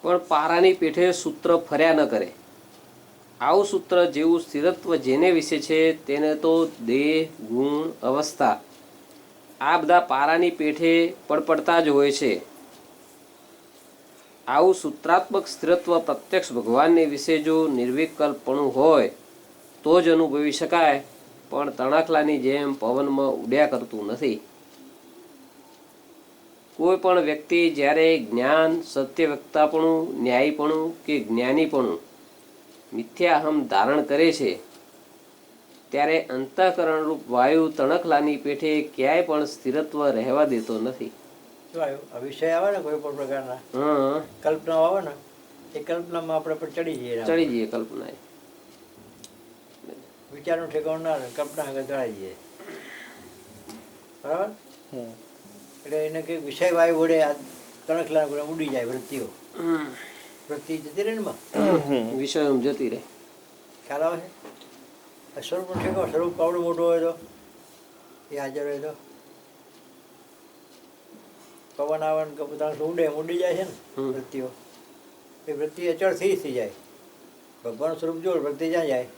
પણ પારાની પેઠે સૂત્ર ફર્યા ન કરે. આવું સૂત્ર જેવું સ્થિરત્વ જેને વિશે છે તેને તો દેહ, ગુણ, અવસ્થા આ બધા પારાની પેઠે પડપડતા જ હોય છે. આવું સૂત્રાત્મક સ્થિરત્વ પ્રત્યક્ષ ભગવાનને વિશે જો નિર્વિકલ્પણું હોય તો જ અનુભવી શકાય, પણ તણખલાની જેમ પવનમાં ઉડ્યા કરતું નથી. કોઈ પણ વ્યક્તિ જ્યારે જ્ઞાન, સત્યવક્તાપણું, ન્યાયીપણું કે જ્ઞાનીપણું મિથ્યાહમ ધારણ કરે છે ત્યારે અંતઃકરણરૂપ વાયુ તણખલાની પેઠે ક્યાંય પણ સ્થિરત્વ રહેવા દેતો નથી. વિષય આવે ને કોઈ પણ પ્રકારના કલ્પના આવે ને એ કલ્પનામાં આપણે પર ચડી જઈએ કલ્પના વિચારનું ઠેકાણું ના રહે, કલ્પના આગળ ચડાઈ જઈએ. બરાબર. એટલે એને કંઈક વિષય વાયુ વડે આ તણખલા ઉડી જાય વૃત્તિઓ. વૃત્તિ જતી રહે ને વિષય જતી રહે. ખ્યાલ આવે છે? સ્વરૂપનું ઠેકાણું, સ્વરૂપ પાવડું મોટું હોય તો એ હાજર હોય તો પવન આવે ને પોતાનું ઉડી જાય છે ને વૃત્તિઓ. એ વૃત્તિ અચળ થઈ જાય. ભગવાનનું સ્વરૂપ જોડે વૃત્તિ જ્યાં જાય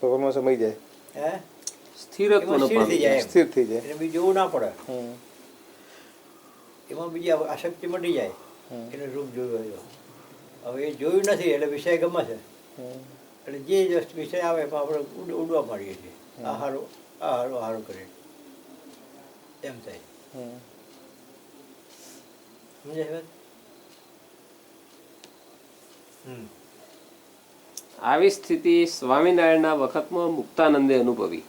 પવનમાં સમય જાય, હે સ્થિર થઈ જાય, સ્થિર થઈ જાય. એને બીજું જોવું ના પડે. એમાં બીજી આસક્તિ મટી જાય. એને રૂપ જોયું હોય. હવે એ જોયું નથી એટલે વિષય ગમે છે. એટલે જે વિષય આવે એમાં આપણે ઉડવા માંડીએ છીએ. આ હારું, આ હારું, આ હારું કરીએ એમ થાય. સમજાય? આવી સ્થિતિ સ્વામિનારાયણના વખતમાં મુક્તાનંદે અનુભવી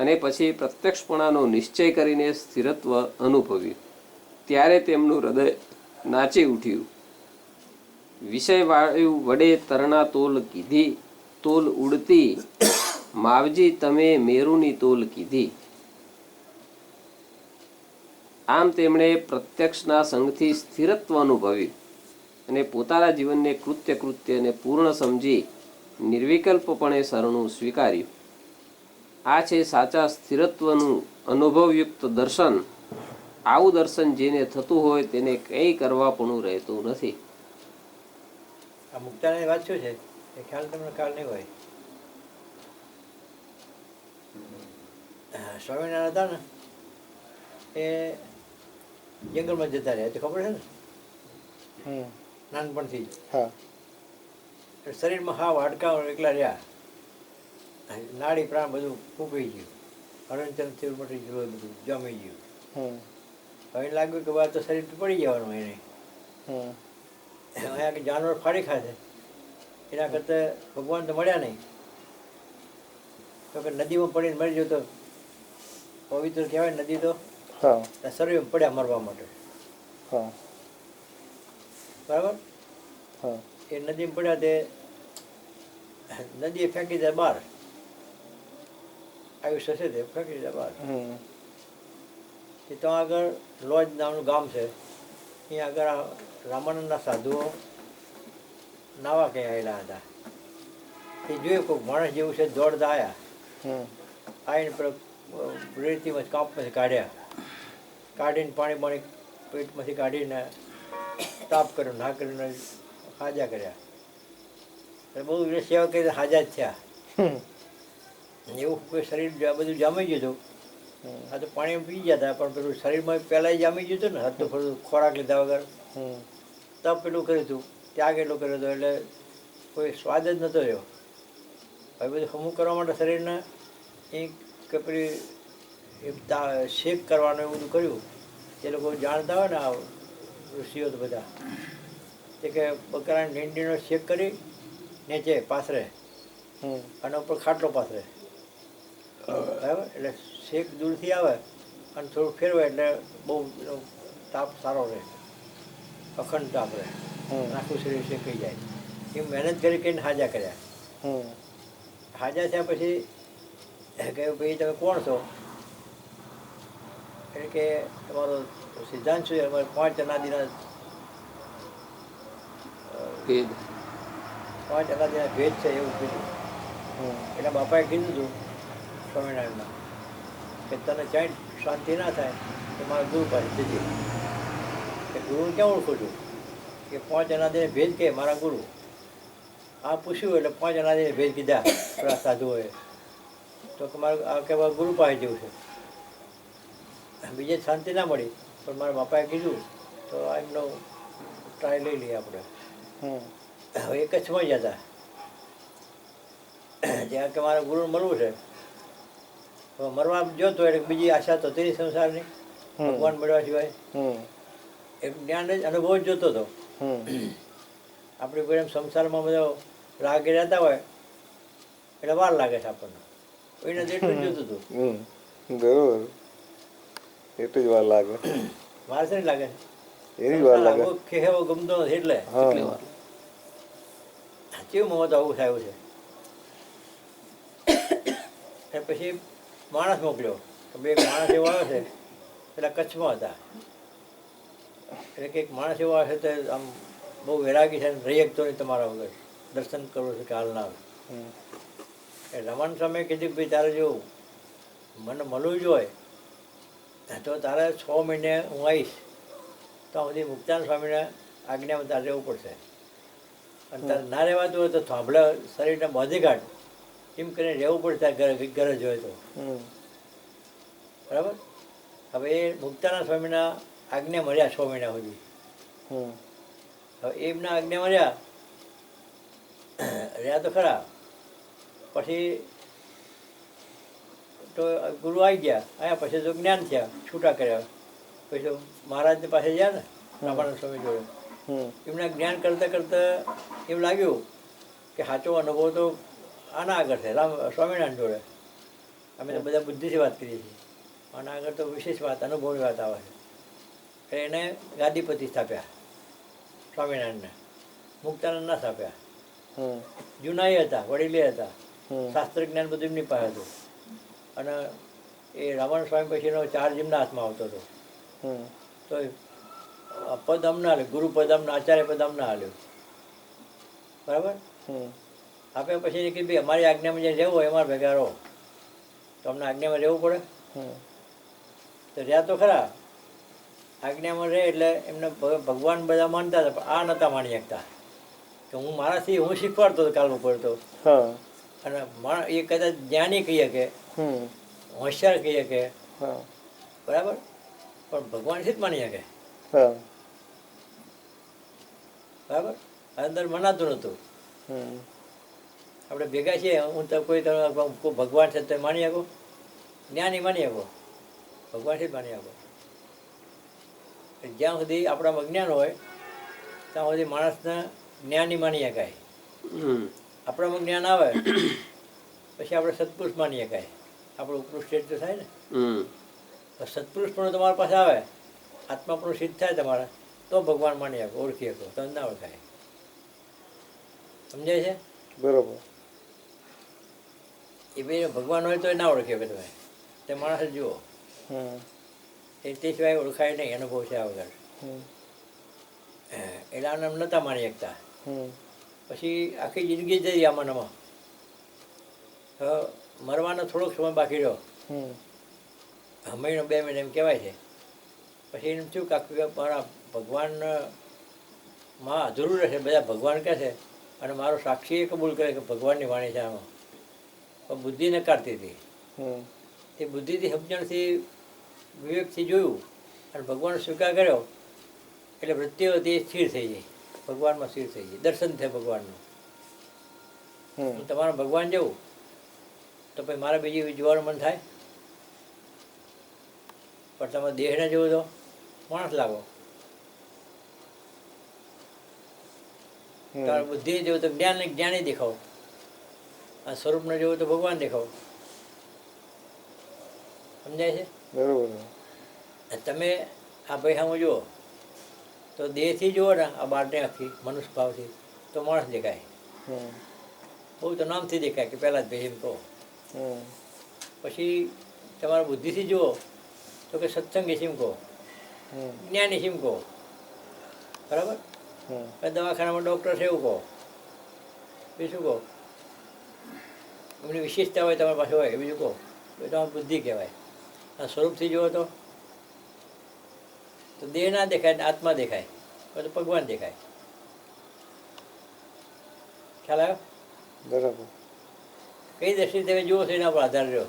અને પછી પ્રત્યક્ષપણાનો નિશ્ચય કરીને સ્થિરત્વ અનુભવ્યું. ત્યારે તેમનું હૃદય નાચી ઉઠ્યું. વિષય વાયુ વડે તરણા તોલ કીધી, તોલ ઉડતી માવજી તમે મેરુની તોલ કીધી. આમ તેમણે પ્રત્યક્ષના સંગથી સ્થિરત્વ અનુભવ્યું અને પોતાના જીવનને કૃત્યને પૂર્ણ સમજી નિર્વિકલ્પપણે શરણું સ્વીકાર્યું. આ છે સાચા સ્થિરત્વનું અનુભવયુક્ત દર્શન. આવું દર્શન જેને થતું હોય તેને કંઈ કરવા પણ રહેતું નથી. આ મુક્તાની વાત શું છે એ ખ્યાલ તમને ખ્યાલ નહીં હોય. સ્વામિનારાયણ હતા ને એ જંગલમાં જતા રહ્યા તો ખબર છે ને નાનપણથી. શરીરમાં હાવ હાડકા એકલા રહ્યા, નાડી પ્રાણ બધું ફૂંકાઈ ગયું, હરણચંદ મટી ગયું, બધું જમી ગયું. હવે લાગ્યું કે વાત તો શરીર પડી જવાનું એને. અહીંયા જાનવર ફાડી ખાશે એના કરતાં ભગવાન તો મળ્યા નહીં તો કે નદીમાં પડીને મરી જતો પવિત્ર કહેવાય નદી તો શરીરમાં પડ્યા મરવા માટે. બરાબર. એ નદીમાં પડ્યા તે નદીએ ફેંકી જાય બહાર. આયુષ્ય છે તે ફેંકી જાય બહાર. એ તો આગળ લોજ નામનું ગામ છે. અહીંયા આગળ રામાનંદના સાધુઓ નાવા ક્યાં આવેલા હતા. એ જોયું કોઈ માણસ જેવું છે દોડતા આવ્યા. આવીને રેતીમાં કાપમાંથી કાઢ્યા. કાઢીને પાણી પેટમાંથી કાઢીને તાપ કર્યો, ના કરીને હાજા કર્યા. બહુ સેવા કરી હાજા જ થયા. એવું કોઈ શરીર બધું જામી ગયું હતું. આ તો પાણી પી ગયા હતા પણ પેલું શરીરમાં પહેલાં જામી ગયું હતું ને. હતું થોડું ખોરાક લીધા વગર તપ પેલું કર્યું હતું, ત્યાગ એટલું કર્યો હતો એટલે કોઈ સ્વાદ જ નહોતો રહ્યો. હવે બધું હમું કરવા માટે શરીરને એ કે પેલી શેક કરવાનું એવું બધું કર્યું. જે લોકો જાણતા હોય ને આ ઋષિઓ તો બધા તે કે બકરાની ઢીંડીનો શેક કરી નીચે પાથરે અને ઉપર ખાટલો પાથરે. બરાબર. એટલે શેક દૂરથી આવે અને થોડું ફેરવે એટલે બહુ તાપ સારો રહે, અખંડ તાપ રહે, આખું શરીર શેકાઈ જાય. એ મહેનત કરી કરીને હાજા કર્યા. હાજા થયા પછી કહ્યું ભાઈ તમે કોણ છો? એટલે કે તમારો સિદ્ધાંત શું? અમારે 5 અનાદિના ભેદ છે એવું કીધું. એટલે બાપાએ કીધું હતું સ્વામિનારાયણમાં કે તને ક્યાંય શાંતિ ના થાય તો મારા ગુરુ પાસે જજે. કે ગુરુને ક્યાં ઓળખું છું કે 5 અનાદિને ભેદ કે મારા ગુરુ. આ પૂછ્યું એટલે 5 અનાદિને ભેદ કીધા પેલા સાધુઓએ. તો કે મારે આ કે મારા ગુરુ પાસે જવું છે. બીજે શાંતિ ના મળી પણ મારા બાપાએ કીધું તો એમનો ટ્રાય લઈ લઈએ આપણે. હવે એ કચ્છમાં જ હતા જ્યાં કે મારા ગુરુને મળવું છે. હવે મરવા જોતો એટલે બીજી આશા તો તેની સંસારની ભગવાન મળવા સિવાય એ જ્ઞાન જ અનુભવ જ જોતો હતો. આપણી કોઈ એમ સંસારમાં બધો રાગે રહેતા હોય એટલે વાર લાગે છે આપણને. એને તો એટલું જ જોતું હતું. બરોબર, એટલી જ વાર લાગે. વાર છે ને લાગે એની જ વાર લાગે. ખેવો ગમતો નથી એટલે હા, કેવું મોત આવું થયું છે. એ પછી માણસ મોકલ્યો કે બે માણસ એવો આવ્યો છે પેલા કચ્છમાં હતા. એટલે કે એક માણસ એવો આવે છે તો આમ બહુ વૈરાગી છે રહી શકતો નહીં તમારા વગર, દર્શન કરવું છે કે હાલ ના આવે. એ રમણ સ્વામીએ કીધું કે ભાઈ તારે જો મને મળવું જ હોય તો તારે 6 મહિને હું આવીશ તો સુધી મુક્તાન સ્વામીને આજ્ઞામાં તારે રહેવું પડશે. અને તારે ના રહેવાતું હોય તો થાંભલા શરીરને બાંધી કાઢ એમ કરીને રહેવું પડશે તારે ગરજ હોય તો. બરાબર. હવે એ મુક્તાનંદ સ્વામીના આજ્ઞા મળ્યા 6 મહિના સુધી. હવે એમના આજ્ઞા મળ્યા રહ્યા તો ખરા. પછી તો ગુરુ આવી ગયા. આવ્યા પછી તો જ્ઞાન થયા, છૂટા કર્યા. પછી તો મહારાજની પાસે ગયા ને રામાનંદ સ્વામી જોડે. એમના જ્ઞાન કરતાં કરતાં એવું લાગ્યું કે સાચો અનુભવ તો આના આગળ છે સ્વામિનારાયણ જોડે. અમે તો બધા બુદ્ધિથી વાત કરીએ છીએ. આના આગળ તો વિશેષ વાત અનુભવની વાત આવે છે. એટલે એને ગાદીપતિ સ્થાપ્યા સ્વામિનારાયણને. મુક્તાનંદ ના સ્થાપ્યા. જૂના એ હતા, વડીલે હતા. શાસ્ત્ર જ્ઞાન બધું એમની પાસે હતું. અને એ રામાનંદ સ્વામી પછીનો ચાર્જ એમના હાથમાં આવતો હતો. તો પદ અમને હાલ્યું, ગુરુ પદ અમને, આચાર્ય પદ અમને હાલ્યું. બરાબર. આપ્યા પછી એને કીધું ભાઈ અમારી આજ્ઞામાં જે રહેવું હોય અમારા ભેગા રહો. તો અમને આજ્ઞામાં રહેવું પડે. તો રહ્યા તો ખરા. આજ્ઞામાં રહે એટલે એમને ભગવાન બધા માનતા હતા પણ આ નહોતા માની શકતા કે હું મારાથી હું શીખવાડતો હતો કાલનું પડતો. અને એ કદાચ જ્ઞાની કહીએ કે હોશિયાર કહીએ કે બરાબર પણ ભગવાનથી જ માની શકે. બરાબર. અંદર મનાતું નહોતું. આપણે ભેગા છીએ હું તો કોઈ ભગવાન છે તો માની શકો, જ્ઞાની માની શકો, ભગવાનથી જ માની શકો. જ્યાં સુધી આપણામાં અજ્ઞાન હોય ત્યાં સુધી માણસને જ્ઞાની માની શકાય. આપણામાં જ્ઞાન આવે પછી આપણે સત્પુરુષ માની શકાય. આપણું ઉપરું સ્ટેજ તો થાય ને. સત્પુરુષ પણ તમારા પાસે આવે, આત્મા પણ સિદ્ધ થાય તમારા તો ભગવાન માની શકો, ઓળખી શકો. તો ના ઓળખાય. સમજાય છે? બરોબર. એ ભાઈ ભગવાન હોય તો ના ઓળખી શકો તમે. તે માણસ જુઓ તે સિવાય ઓળખાય નહીં. અનુભવ છે આ વગર. એટલે આને નહોતા માની શકતા. પછી આખી જિંદગી જઈ આમાં નમાં. મરવાનો થોડોક સમય બાકી રહ્યો, મહિનો 2 મહિના એમ કહેવાય છે. પછી એમ થયું કે મારા ભગવાનમાં અધૂરું રહેશે. બધા ભગવાન કહે છે અને મારો સાક્ષી એ કબૂલ કરે કે ભગવાનની વાણી છે આમાં. પણ બુદ્ધિ નકારતી હતી. એ બુદ્ધિથી સમજણથી વિવેકથી જોયું અને ભગવાન સ્વીકાર કર્યો એટલે વૃત્તિઓ તે સ્થિર થઈ જાય, ભગવાનમાં સ્થિર થઈ જાય. દર્શન થાય ભગવાનનું. હું તમારા ભગવાન જવું તો પછી મારે બીજી જોવાનું મન થાય. પણ તમે દેહને જોવો તો માણસ લાગો, તમારે બુદ્ધિને જોવું તો જ્ઞાની દેખાવો, આ સ્વરૂપને જોવું તો ભગવાન દેખાવો. સમજાય છે? બરોબર. તમે આ ભાઈ સામે જુઓ તો દેહથી જુઓ ને આ બારને આખી મનુષ્ય ભાવથી તો માણસ દેખાય. બહુ તો નામથી દેખાય કે પહેલાં જ ભાઈ એમ કહો. પછી તમારા બુદ્ધિથી જુઓ તો કે સત્સંગી સિમ કહો, જ્ઞાની સિમ કહો. બરાબર. દવાખાનામાં ડૉક્ટર છે એવું કહો. બીજું કહો એમની વિશેષતા હોય તમારી પાસે હોય બીજું કહો. એ તો બુદ્ધિ કહેવાય. અને સ્વરૂપથી જુઓ તો દેહ ના દેખાય ને આત્મા દેખાય, તો ભગવાન દેખાય. ખ્યાલ આવ્યો? બરાબર. કઈ દ્રષ્ટિ તમે જુઓ છો એના પર આધાર રહ્યો.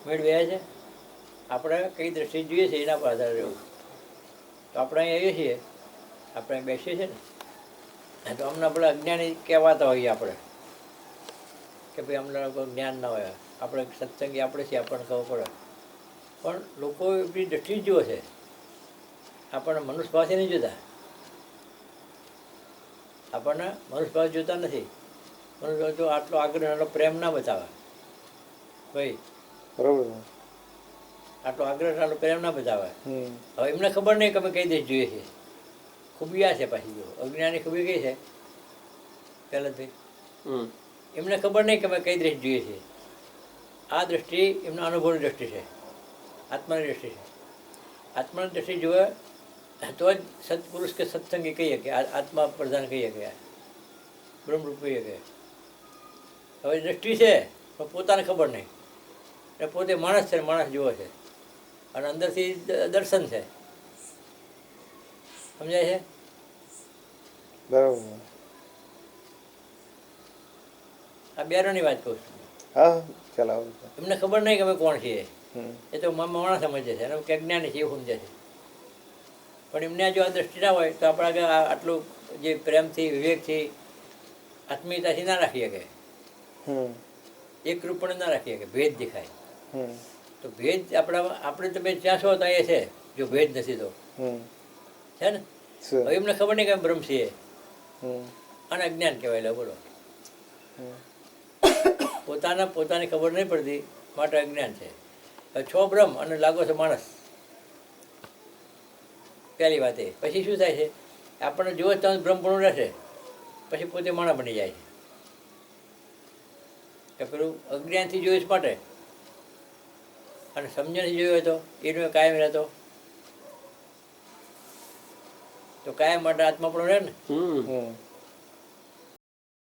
મેળ બે છે, આપણે કઈ દ્રષ્ટિ જોઈએ છે એના પર આધાર રહ્યો. તો આપણે અહીં આવીએ છીએ, આપણે અહીં બેસીએ છીએ ને, તો અમને આપણે અજ્ઞાની કહેવાતા હોઈએ આપણે કે ભાઈ અમને કોઈ જ્ઞાન ના હોય, આપણે સત્સંગી આપણે છીએ, આપણને ખબર પડે. પણ લોકો એવી દ્રષ્ટિ જ જુએ છે, આપણને મનુષ્ય ભાવથી નહીં જોતા. આપણને મનુષ્ય ભાવ જોતા નથી. મનુષ્ય ભાવ જો આટલો આગ્રહ આટલો પ્રેમ ના બતાવે ભાઈ, બરોબર. આટલો આગ્રહ આટલો પ્રેમ ના બતાવે. હમ. હવે એમને ખબર નહીં કે અમે કઈ દેશ જોઈએ છીએ. ખૂબી આ છે પાછી, જો અજ્ઞાની ખૂબી કઈ છે પહેલાંથી, હમ એમને ખબર નહીં કે અમે કઈ દ્રષ્ટિ જોઈએ છીએ. આ દ્રષ્ટિ એમના અનુભવની દ્રષ્ટિ છે, આત્માની દ્રષ્ટિ છે. આત્માની દ્રષ્ટિ જોવે તો જ સત્પુરુષ કે સત્સંગી કહીએ કે આત્મા પ્રધાન કહીએ કે બ્રહ્મરૂપ કહીએ કે. હવે દ્રષ્ટિ છે પણ પોતાને ખબર નહીં, એ પોતે માણસ છે, માણસ જુએ છે, અને અંદરથી દર્શન છે. સમજાય છે? બરાબર. આ બેરોની વાત કહું છું. હા, ચલાવો. એમને ખબર નહીં કે અમે કોણ છીએ. હમ. એ તો માણસ સમજે છે, અને કે જ્ઞાની છે એવું સમજે છે. પણ એમને જો આ દ્રષ્ટિ ના હોય તો આપણે આગળ આટલું જે પ્રેમથી વિવેકથી આત્મીયતાથી ના રાખીએ કે હમ. એક રૂપણે ના રાખીએ કે ભેદ દેખાય. હમ. તો ભેદ આપણે તમે જ્યાં છો તો એ છે, જો ભેદ નથી તો હમ. છે ને. શું? હવે એમને ખબર નહીં કે અમે બ્રહ્મ છીએ, હમ. અને અજ્ઞાન કહેવાય. લે બોલો, હમ. પોતાની ખબર નહીં પડતી માટે અજ્ઞાન છે. હવે છો બ્રહ્મ અને લાગો છો માણસ, પહેલી વાત એ. પછી શું થાય છે, આપણને જુઓ તો બ્રહ્મપણું રહેશે, પછી પોતે માણસ બની જાય છે. કે પેલું અજ્ઞાનથી જોઈશ માટે અને સમજણથી જોયો હતો એનો કાયમ રહેતો, તો કાયમ માટે આત્મા પણ રહે ને. હમ હમ.